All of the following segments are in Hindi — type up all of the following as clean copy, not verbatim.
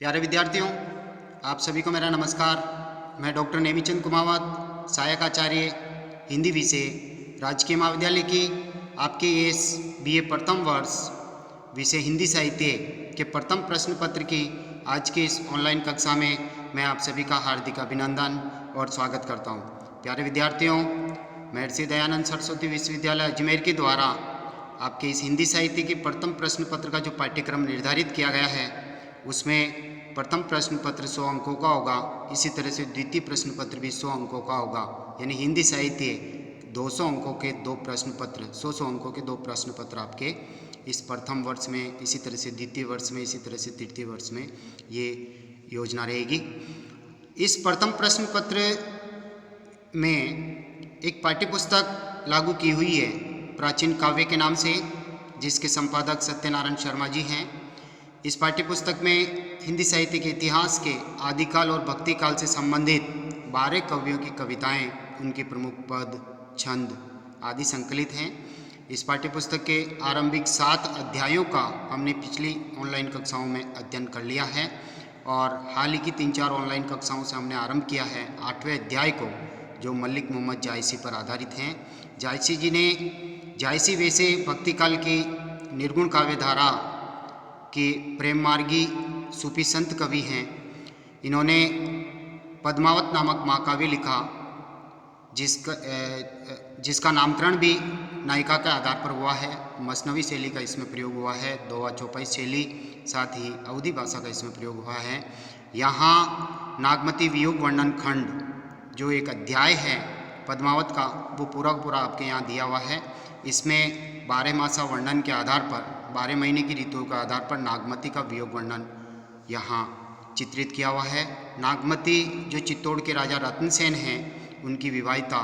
प्यारे विद्यार्थियों, आप सभी को मेरा नमस्कार। मैं डॉक्टर नेमीचंद कुमावत, सहायक आचार्य हिंदी विषय, राजकीय महाविद्यालय की आपके एस बीए प्रथम वर्ष विषय हिंदी साहित्य के प्रथम प्रश्न पत्र की आज की इस ऑनलाइन कक्षा में मैं आप सभी का हार्दिक अभिनंदन और स्वागत करता हूँ। प्यारे विद्यार्थियों, महर्षि दयानंद सरस्वती विश्वविद्यालय अजमेर के द्वारा आपके इस हिंदी साहित्य के प्रथम प्रश्न पत्र का जो पाठ्यक्रम निर्धारित किया गया है उसमें प्रथम प्रश्न पत्र 100 अंकों का होगा। इसी तरह से द्वितीय प्रश्न पत्र भी 100 अंकों का होगा, यानी हिंदी साहित्य 200 अंकों के दो प्रश्न पत्र, 100 अंकों के दो प्रश्न पत्र आपके इस प्रथम वर्ष में, इसी तरह से द्वितीय वर्ष में, इसी तरह से तृतीय वर्ष में ये योजना रहेगी। इस प्रथम प्रश्न पत्र में एक पाठ्यपुस्तक लागू की हुई है प्राचीन काव्य के नाम से, जिसके संपादक सत्यनारायण शर्मा जी हैं। इस पाठ्यपुस्तक में हिंदी साहित्य के इतिहास के आदिकाल और भक्तिकाल से संबंधित 12 कवियों की कविताएं, उनके प्रमुख पद, छंद आदि संकलित हैं। इस पाठ्यपुस्तक के आरंभिक 7 अध्यायों का हमने पिछली ऑनलाइन कक्षाओं में अध्ययन कर लिया है और हाल ही की 3-4 ऑनलाइन कक्षाओं से हमने आरंभ किया है 8वें अध्याय को, जो मलिक मोहम्मद जायसी पर आधारित हैं। जायसी जी ने जायसी वैसे भक्तिकाल की निर्गुण काव्य धारा के प्रेम मार्गी सूफी संत कवि हैं। इन्होंने पद्मावत नामक महाकाव्य लिखा, जिसका नामकरण भी नायिका के आधार पर हुआ है। मसनवी शैली का इसमें प्रयोग हुआ है, दोहा चौपाई शैली, साथ ही अवधी भाषा का इसमें प्रयोग हुआ है। यहाँ नागमती वियोग वर्णन खंड जो एक अध्याय है पद्मावत का, वो पूरा पूरा आपके यहाँ दिया हुआ है। इसमें 12 मासा वर्णन के आधार पर, 12 महीने की ऋतुओं के आधार पर नागमती का वियोग वर्णन यहाँ चित्रित किया हुआ है। नागमती जो चित्तौड़ के राजा रत्नसेन हैं, उनकी विवाहिता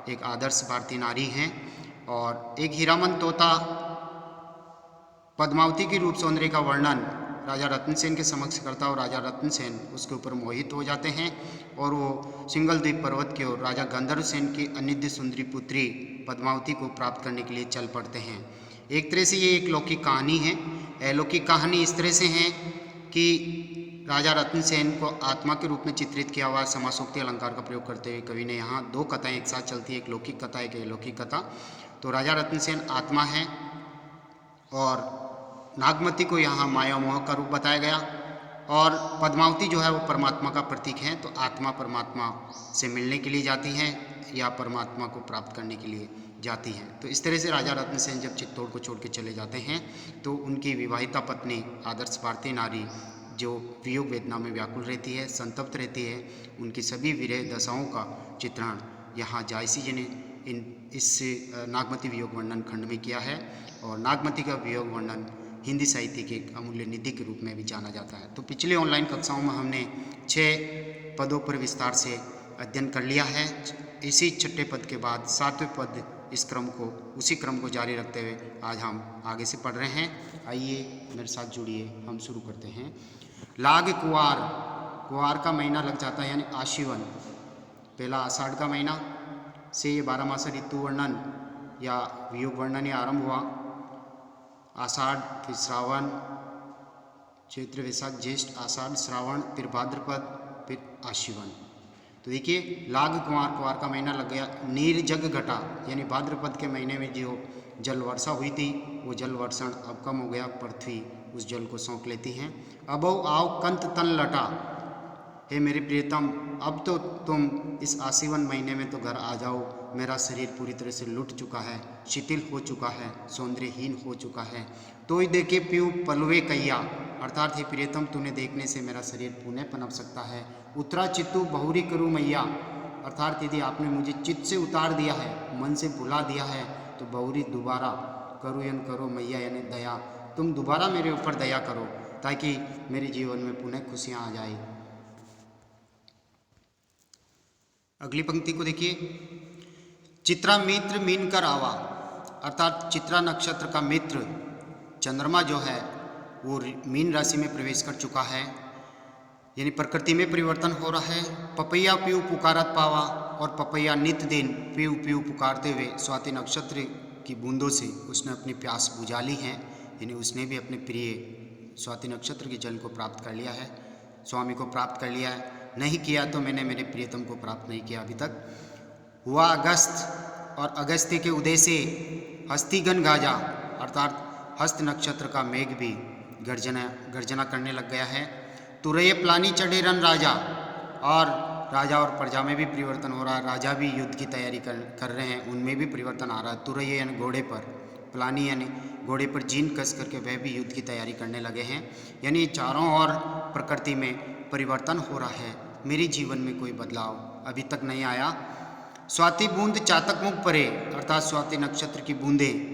एक आदर्श भारतीय नारी हैं और एक हीरामन तोता पद्मावती की रूप सौंदर्य का वर्णन राजा रत्नसेन के समक्ष करता और राजा रत्नसेन उसके ऊपर मोहित हो जाते हैं और वो सिंगल द्वीप पर्वत की ओर राजा गंधर्वसेन की अनिद्य सुंदरी पुत्री पद्मावती को प्राप्त करने के लिए चल पड़ते हैं। एक तरह से ये एक लौकिक कहानी है। अलौकिक कहानी इस तरह से है कि राजा रत्नसेन को आत्मा के रूप में चित्रित किया हुआ समासोक्ति अलंकार का प्रयोग करते हुए कवि ने यहाँ 2 कथाएं एक साथ चलती है, एक लौकिक कथा, एक अलौकिक कथा। तो राजा रत्नसेन आत्मा है और नागमती को यहाँ माया मोह का रूप बताया गया और पद्मावती जो है वो परमात्मा का प्रतीक है। तो आत्मा परमात्मा से मिलने के लिए जाती हैं या परमात्मा को प्राप्त करने के लिए जाती हैं। तो इस तरह से राजा रत्नसेन जब चित्तौड़ को छोड़ के चले जाते हैं तो उनकी विवाहिता पत्नी आदर्श भारतीय नारी जो वियोग वेदना में व्याकुल रहती है, संतप्त रहती है, उनकी सभी विरह दशाओं का चित्रण यहाँ जायसी जी ने इस नागमती वियोग वर्णन खंड में किया है और नागमती का वियोग वर्णन हिंदी साहित्य के एक अमूल्य निधि के रूप में भी जाना जाता है। तो पिछले ऑनलाइन कक्षाओं में हमने 6 पदों पर विस्तार से अध्ययन कर लिया है। इसी 6ठे पद के बाद 7वें पद, इस क्रम को, उसी क्रम को जारी रखते हुए आज हम आगे से पढ़ रहे हैं। आइए मेरे साथ जुड़िए, हम शुरू करते हैं। लाग कुवार, कुवार का महीना लग जाता है यानी आशीवन। पहला आषाढ़ का महीना से ये 12 मासा ऋतु वर्णन या वियोग वर्णन ये आरंभ हुआ। आषाढ़, फिर श्रावण, चैत्र, वैशाख, ज्येष्ठ, आषाढ़, श्रावण, फिर भाद्रपद, फिर आशीवन। तो देखिए लाग कुंवार, कुंवार का महीना लग गया। नीर जग घटा यानी भाद्रपद के महीने में जो जल वर्षा हुई थी वो जल वर्षण अब कम हो गया, पृथ्वी उस जल को सौंप लेती हैं। अबो आओ कंत तन लटा, हे मेरे प्रियतम अब तो तुम इस आशीवन महीने में तो घर आ जाओ। मेरा शरीर पूरी तरह से लुट चुका है, शिथिल हो चुका है, सौंदर्यहीन हो चुका है। तो ही देखे पीऊ पलवे कैया, अर्थात हे प्रियतम तूने देखने से मेरा शरीर पुनः पनप सकता है। उतरा चित्तू बहुरी करूँ मैया, अर्थात यदि आपने मुझे चित्त से उतार दिया है, मन से भुला दिया है, तो बहुरी दोबारा करो यन करो मैया यानी दया, तुम दोबारा मेरे ऊपर दया करो ताकि मेरे जीवन में पुनः खुशियाँ आ जाए। अगली पंक्ति को देखिए। चित्रा मित्र मीन कर आवा, अर्थात चित्रा नक्षत्र का मित्र चंद्रमा जो है वो मीन राशि में प्रवेश कर चुका है, यानी प्रकृति में परिवर्तन हो रहा है। पपैया पीऊ पुकारत पावा, और पपैया नित्य दिन पीऊ पीऊ पुकारते हुए स्वाति नक्षत्र की बूंदों से उसने अपनी प्यास बुझा ली है, यानी उसने भी अपने प्रिय स्वाति नक्षत्र के जल को प्राप्त कर लिया है। स्वामी को प्राप्त कर लिया है, नहीं किया तो मैंने मेरे प्रियतम को प्राप्त नहीं किया अभी तक। हुआ अगस्त और अगस्त्य के उदय से हस्तिगण गाजा अर्थात हस्त नक्षत्र का मेघ भी गर्जना करने लग गया है। तुरय प्लानी चढ़े रन राजा, और राजा और प्रजा में भी परिवर्तन हो रहा है। राजा भी युद्ध की तैयारी कर रहे हैं, उनमें भी परिवर्तन आ रहा है। तुरय यानी घोड़े पर, प्लानी यानी घोड़े पर जीन कस करके वह भी युद्ध की तैयारी करने लगे हैं। यानी चारों ओर प्रकृति में परिवर्तन हो रहा है। मेरे जीवन में कोई बदलाव अभी तक नहीं आया। स्वाति बूंद चातक मुख परे अर्थात स्वाति नक्षत्र की बूंदें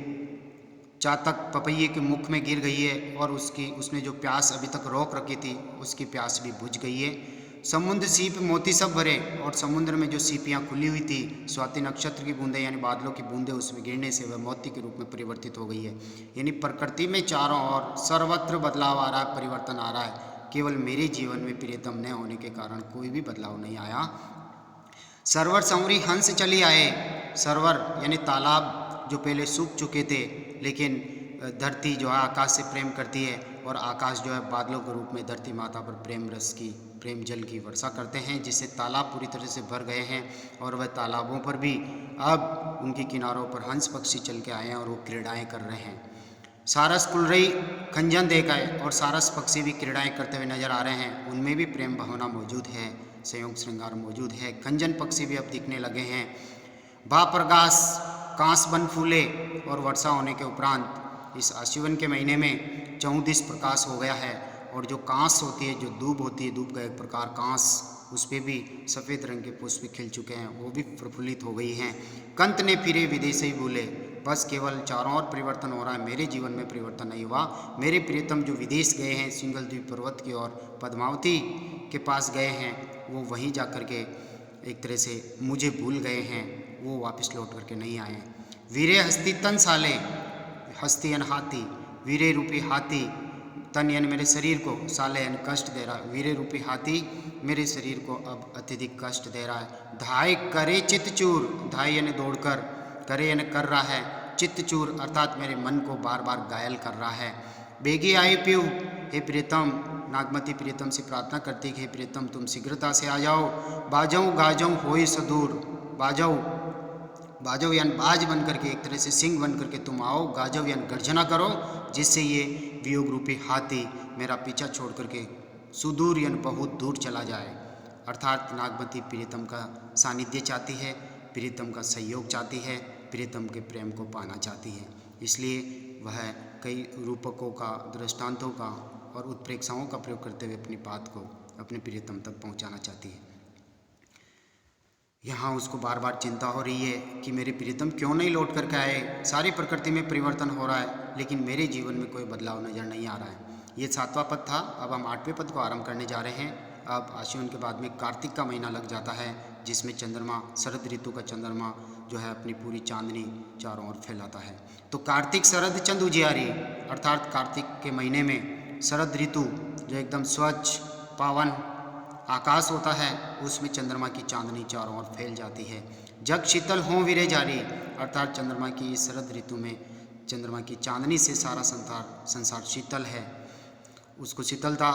चातक पपैये के मुख में गिर गई है, और उसने जो प्यास अभी तक रोक रखी थी उसकी प्यास भी बुझ गई है। समुद्र सीप मोती सब भरे, और समुद्र में जो सीपियाँ खुली हुई थी, स्वाति नक्षत्र की बूंदें यानी बादलों की बूंदें उसमें गिरने से वह मोती के रूप में परिवर्तित हो गई है। यानी प्रकृति में चारों ओर सर्वत्र बदलाव आ रहा है, परिवर्तन आ रहा है। केवल मेरे जीवन में प्रियतम न होने के कारण कोई भी बदलाव नहीं आया। सरवर संवरी हंस चली आए, सरवर यानी तालाब जो पहले सूख चुके थे, लेकिन धरती जो है आकाश से प्रेम करती है, और आकाश जो है बादलों के रूप में धरती माता पर प्रेम जल की वर्षा करते हैं, जिससे तालाब पूरी तरह से भर गए हैं। और वह तालाबों पर भी अब उनके किनारों पर हंस पक्षी चल के आए हैं और वो क्रीड़ाएँ कर रहे हैं। सारस कुलरई खंजन देख आए, और सारस पक्षी भी क्रीड़ाएँ करते हुए नजर आ रहे हैं, उनमें भी प्रेम भावना मौजूद है, संयोग श्रृंगार मौजूद है। खंजन पक्षी भी अब दिखने लगे हैं। भा प्रगास कांस बन फूले, और वर्षा होने के उपरांत इस आश्विन के महीने में 34 प्रकाश हो गया है, और जो कांस होती है, जो दूब होती है, दूब का एक प्रकार कांस, उस पर भी सफ़ेद रंग के पुष्प खिल चुके हैं, वो भी प्रफुल्लित हो गई हैं। कंत ने फिरे विदेशी भूले, बस केवल चारों ओर परिवर्तन हो रहा है, मेरे जीवन में परिवर्तन नहीं हुआ। मेरे प्रियतम जो विदेश गए हैं, सिंगल द्वीप पर्वत की ओर पद्मावती के पास गए हैं, वो वहीं जा कर के एक तरह से मुझे भूल गए हैं, वो वापस लौट करके नहीं आए हैं। वीरे हस्ती तन साले, हस्ती यानी हाथी, वीरे रूपी हाथी, तन यानी मेरे शरीर को, साले यानी कष्ट दे रहा है। वीरे रूपी हाथी मेरे शरीर को अब अत्यधिक कष्ट दे रहा है। धाय करे चित्तचूर, धाय यानी दौड़कर, करे यानी कर रहा है, चित्तचूर अर्थात मेरे मन को बार बार घायल कर रहा है। बेगी आई पीऊ, हे प्रियतम, नागमती प्रियतम से प्रार्थना करती कि हे प्रियतम तुम शीघ्रता से आ जाओ। बाजाऊँ गाजाऊँ होई सदूर, बाजाऊ यानी बाज बन करके, एक तरह से सिंह बन करके तुम आओ। गाजव यानी गर्जना करो, जिससे ये वियोग रूपी हाथी मेरा पीछा छोड़ करके सुदूर यानी बहुत दूर चला जाए। अर्थात नागमती प्रियतम का सानिध्य चाहती है, प्रियतम का सहयोग चाहती है, प्रियतम के प्रेम को पाना चाहती है। इसलिए वह कई रूपकों का, दृष्टांतों का और उत्प्रेक्षाओं का प्रयोग करते हुए अपनी बात को अपने प्रियतम तक पहुंचाना चाहती है। यहाँ उसको बार बार चिंता हो रही है कि मेरे प्रियतम क्यों नहीं लौट करके आए। सारी प्रकृति में परिवर्तन हो रहा है, लेकिन मेरे जीवन में कोई बदलाव नज़र नहीं आ रहा है। ये 7वां पद था। अब हम 8वें पद को आरंभ करने जा रहे हैं। अब आश्विन के बाद में कार्तिक का महीना लग जाता है, जिसमें चंद्रमा, शरद ऋतु का चंद्रमा जो है अपनी पूरी चांदनी चारों ओर फैलाता है। तो कार्तिक शरद चंद उजियारी, अर्थात कार्तिक के महीने में शरद ऋतु जो एकदम स्वच्छ पावन आकाश होता है, उसमें चंद्रमा की चांदनी चारों ओर फैल जाती है। जग शीतल हों वीरे जारी, अर्थात चंद्रमा की इस शरद ऋतु में चंद्रमा की चांदनी से सारा संसार शीतल है, उसको शीतलता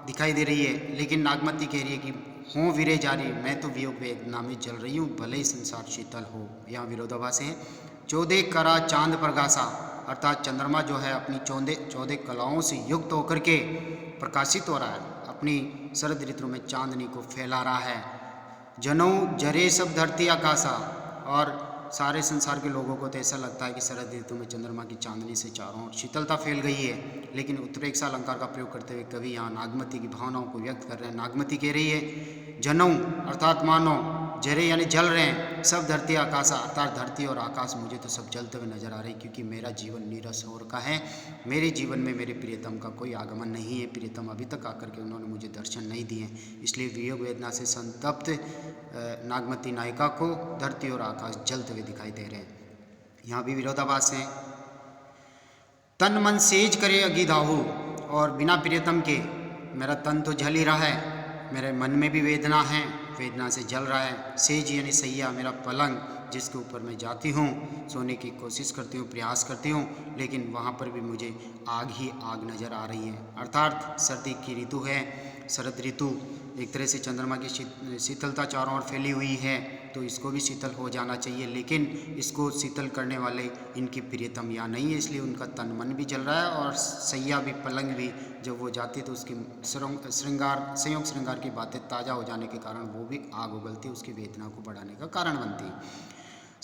दिखाई दे रही है। लेकिन नागमती कह रही है कि हों वीरे जारी, मैं तो वियोग वेदना में जल रही हूँ, भले ही संसार शीतल हो। यहाँ विरोधाभास है। 14 करा चांद प्रकाशा, अर्थात चंद्रमा जो है अपनी 14 कलाओं से युक्त होकर के प्रकाशित हो रहा है, अपनी शरद ऋतु में चांदनी को फैला रहा है। जनऊ जरे सब धरती आकाशा, और सारे संसार के लोगों को तो ऐसा लगता है कि शरद ऋतु में चंद्रमा की चांदनी से चारों ओर शीतलता फैल गई है। लेकिन उत्प्रेक्षा अलंकार का प्रयोग करते हुए कवि यहाँ नागमती की भावनाओं को व्यक्त कर रहे हैं। नागमती कह रही है जनऊ अर्थात मानो, जरे यानी जल रहे हैं, सब धरती आकाशा, अर्थात धरती और आकाश मुझे तो सब जलते हुए नजर आ रहे हैं, क्योंकि मेरा जीवन नीरस और का है। मेरे जीवन में मेरे प्रियतम का कोई आगमन नहीं है। प्रियतम अभी तक आकर के उन्होंने मुझे दर्शन नहीं दिए, इसलिए वियोग वेदना से संतप्त नागमती नायिका को धरती और आकाश जलते हुए दिखाई दे रहे हैं। यहाँ भी विरोधाभास है। तन मन सेज करे अगिधाहु, और बिना प्रियतम के मेरा तन तो जल ही रहा है, मेरे मन में भी वेदना है, वेदना से जल रहा है। सेज यानी सैया, मेरा पलंग जिसके ऊपर मैं जाती हूँ, सोने की कोशिश करती हूँ, प्रयास करती हूँ, लेकिन वहाँ पर भी मुझे आग ही आग नज़र आ रही है। अर्थात सर्दी की ऋतु है, शरद ऋतु, एक तरह से चंद्रमा की शीतलता चारों ओर फैली हुई है, तो इसको भी शीतल हो जाना चाहिए, लेकिन इसको शीतल करने वाले इनकी प्रियतम यहाँ नहीं है, इसलिए उनका तन मन भी जल रहा है और सैया भी, पलंग भी जब वो जाती तो उसकी संयोग श्रृंगार की बातें ताज़ा हो जाने के कारण वो भी आग उगलती, उसकी वेदना को बढ़ाने का कारण बनती।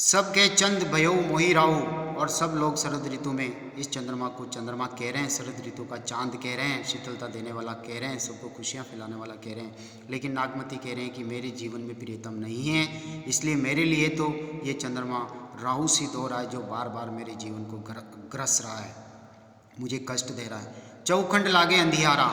सब के चंद भयो मोही राहु, और सब लोग शरद ऋतु में इस चंद्रमा को चंद्रमा कह रहे हैं, शरद ऋतु का चांद कह रहे हैं, शीतलता देने वाला कह रहे हैं, सबको खुशियाँ फैलाने वाला कह रहे हैं। लेकिन नागमती कह रहे हैं कि मेरे जीवन में प्रियतम नहीं है, इसलिए मेरे लिए तो ये चंद्रमा राहु सिद्ध हो रहा है, जो बार बार मेरे जीवन को ग्रस रहा है, मुझे कष्ट दे रहा है। चौखंड लागे अंधियारा,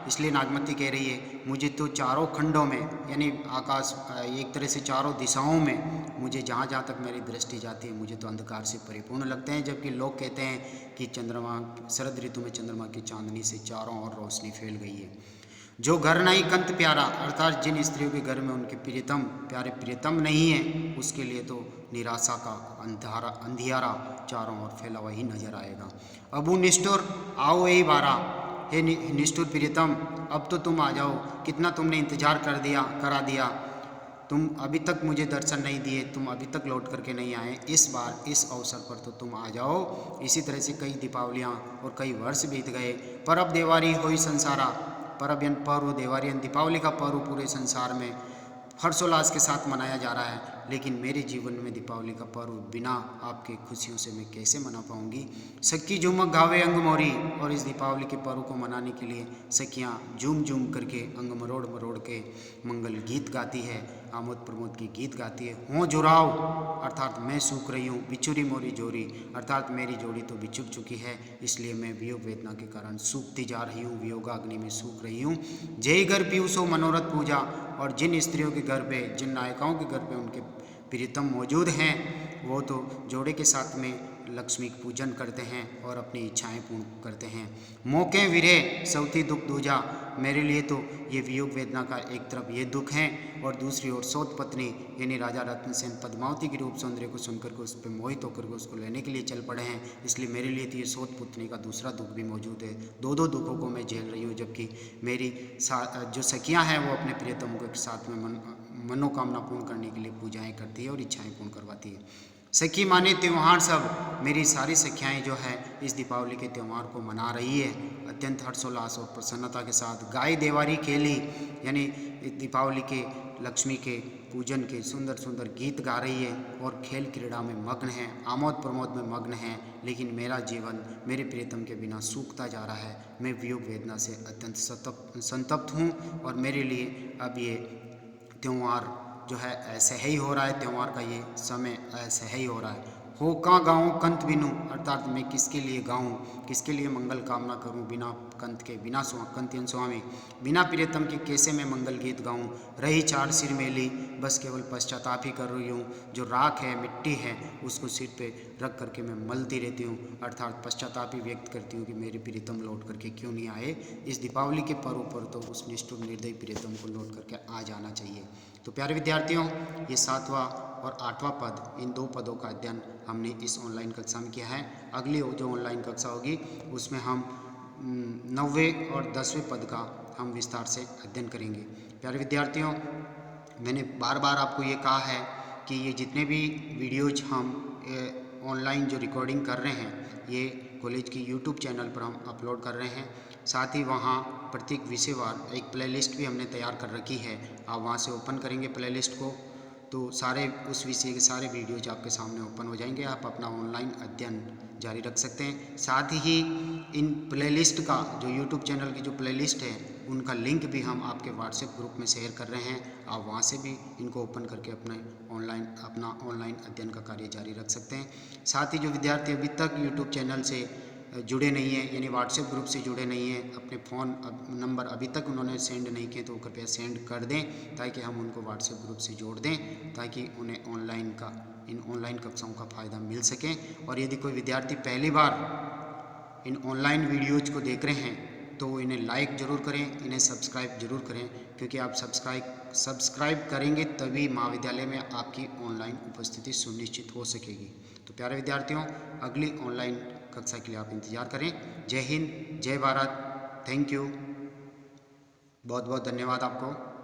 इसलिए नागमती कह रही है मुझे तो चारों खंडों में, यानी आकाश, एक तरह से चारों दिशाओं में, मुझे जहाँ जहाँ तक मेरी दृष्टि जाती है मुझे तो अंधकार से परिपूर्ण लगते हैं, जबकि लोग कहते हैं कि चंद्रमा, शरद ऋतु में चंद्रमा की चांदनी से चारों ओर रोशनी फैल गई है। जो घर नहीं कंत प्यारा, अर्थात जिन स्त्रियों के घर में उनके प्रियतम प्यारे प्रियतम नहीं है, उसके लिए तो निराशा का अंधियारा चारों ओर फैला हुआ ही नजर आएगा। अबू निष्ठुर आओ यही बारा, हे निष्ठुर प्रियतम अब तो तुम आ जाओ, कितना तुमने इंतजार करा दिया, तुम अभी तक मुझे दर्शन नहीं दिए, तुम अभी तक लौट करके नहीं आए, इस बार इस अवसर पर तो तुम आ जाओ। इसी तरह से कई दीपावलियाँ और कई वर्ष बीत गए, परब देवारी होई संसारा, परब यानी पर्व, देवारी यानी दीपावली का पर्व पूरे संसार में हर्षोल्लास के साथ मनाया जा रहा है, लेकिन मेरे जीवन में दीपावली का पर्व बिना आपके खुशियों से मैं कैसे मना पाऊंगी। सखी झूमक गावे अंग मोरी, और इस दीपावली के पर्व को मनाने के लिए सखियाँ झूम झूम करके अंग मरोड़ मरोड़ के मंगल गीत गाती है, आमोद प्रमोद की गीत गाती है। हों जुराव, अर्थात मैं सूख रही हूँ, बिछुरी मोरी जोरी, अर्थात मेरी जोड़ी तो बिछुक चुकी है, इसलिए मैं वियोग वेदना के कारण सूखती जा रही हूँ, वियोगाग्नि में सूख रही हूँ। जय घर पीयूषो मनोरथ पूजा, और जिन स्त्रियों के घर पे, जिन नायिकाओं के घर पे उनके प्रियतम मौजूद हैं, वो तो जोड़े के साथ में लक्ष्मी का पूजन करते हैं और अपनी इच्छाएं पूर्ण करते हैं। मौके विरह सौती दुख दूजा, मेरे लिए तो ये वियोग वेदना का एक तरफ ये दुख है, और दूसरी ओर सौत पत्नी यानी राजा रत्नसेन पद्मावती के रूप सौंदर्य को सुनकर के उस पर मोहित होकर के उसको लेने के लिए चल पड़े हैं, इसलिए मेरे लिए तो ये सौत पत्नी का दूसरा दुख भी मौजूद है। दो दो दुखों को मैं झेल रही हूँ, जबकि मेरी जो सखियाँ हैं वो अपने प्रियतमों के साथ में मनोकामना पूर्ण करने के लिए पूजाएं करती है और इच्छाएं पूर्ण करवाती है। सखी माने त्यौहार सब, मेरी सारी सखियाएँ जो है इस दीपावली के त्यौहार को मना रही है अत्यंत हर्षोल्लास और प्रसन्नता के साथ। गाय देवारी खेली, यानी दीपावली के लक्ष्मी के पूजन के सुंदर सुंदर गीत गा रही है और खेल क्रीड़ा में मग्न है, आमोद प्रमोद में मग्न है, लेकिन मेरा जीवन मेरे प्रियतम के बिना सूखता जा रहा है। मैं वियोग वेदना से अत्यंत संतप्त हूँ, और मेरे लिए अब ये त्यौहार जो है ऐसे ही हो रहा है, त्यौहार का ये समय ऐसे ही हो रहा है। हो कहाँ गाऊँ कंत बिनु, अर्थात मैं किसके लिए गाऊँ, किसके लिए मंगल कामना करूँ, बिना कंत के, बिना कंतियन स्वामी, बिना प्रियतम के कैसे मैं मंगल गीत गाऊँ। रही चार सिर मेली, बस केवल पश्चाताप ही कर रही हूँ, जो राख है, मिट्टी है, उसको सिर पे रख करके मैं मलती रहती हूँ, अर्थात पश्चाताप ही व्यक्त करती हूँ कि मेरे प्रियतम लौट करके क्यों नहीं आए। इस दीपावली के पर्व पर तो उस निष्ठुर निर्दयी प्रियतम को लौट करके आ जाना चाहिए। तो प्यारे विद्यार्थियों, ये 7वां और 8वां पद, इन 2 पदों का अध्ययन हमने इस ऑनलाइन कक्षा में किया है। अगली जो ऑनलाइन कक्षा होगी उसमें हम 9वें और 10वें पद का हम विस्तार से अध्ययन करेंगे। प्यारे विद्यार्थियों, मैंने बार बार आपको ये कहा है कि ये जितने भी वीडियोज हम ऑनलाइन जो रिकॉर्डिंग कर रहे हैं, ये कॉलेज की यूट्यूब चैनल पर हम अपलोड कर रहे हैं। साथ ही वहाँ प्रत्येक विषयवार एक प्लेलिस्ट भी हमने तैयार कर रखी है। आप वहाँ से ओपन करेंगे प्लेलिस्ट को, तो सारे उस विषय के सारे वीडियोज आपके सामने ओपन हो जाएंगे। आप अपना ऑनलाइन अध्ययन जारी रख सकते हैं। साथ ही इन प्लेलिस्ट का, जो यूट्यूब चैनल की जो प्लेलिस्ट है, उनका लिंक भी हम आपके व्हाट्सएप ग्रुप में शेयर कर रहे हैं। आप वहाँ से भी इनको ओपन करके अपना ऑनलाइन अध्ययन का कार्य जारी रख सकते हैं। साथ ही जो विद्यार्थी अभी तक यूट्यूब चैनल से जुड़े नहीं हैं, यानी व्हाट्सएप ग्रुप से जुड़े नहीं हैं, अपने फ़ोन नंबर अभी तक उन्होंने सेंड नहीं किए, तो कृपया सेंड कर दें ताकि हम उनको व्हाट्सएप ग्रुप से जोड़ दें, ताकि उन्हें इन ऑनलाइन कक्षाओं का फ़ायदा मिल सके। और यदि कोई विद्यार्थी पहली बार इन ऑनलाइन वीडियोज़ को देख रहे हैं तो इन्हें लाइक ज़रूर करें, इन्हें सब्सक्राइब ज़रूर करें, क्योंकि आप सब्सक्राइब करेंगे तभी महाविद्यालय में आपकी ऑनलाइन उपस्थिति सुनिश्चित हो सकेगी। तो प्यारे विद्यार्थियों, अगली ऑनलाइन कक्षा के लिए आप इंतज़ार करें। जय हिंद, जय भारत, थैंक यू। बहुत बहुत धन्यवाद आपको।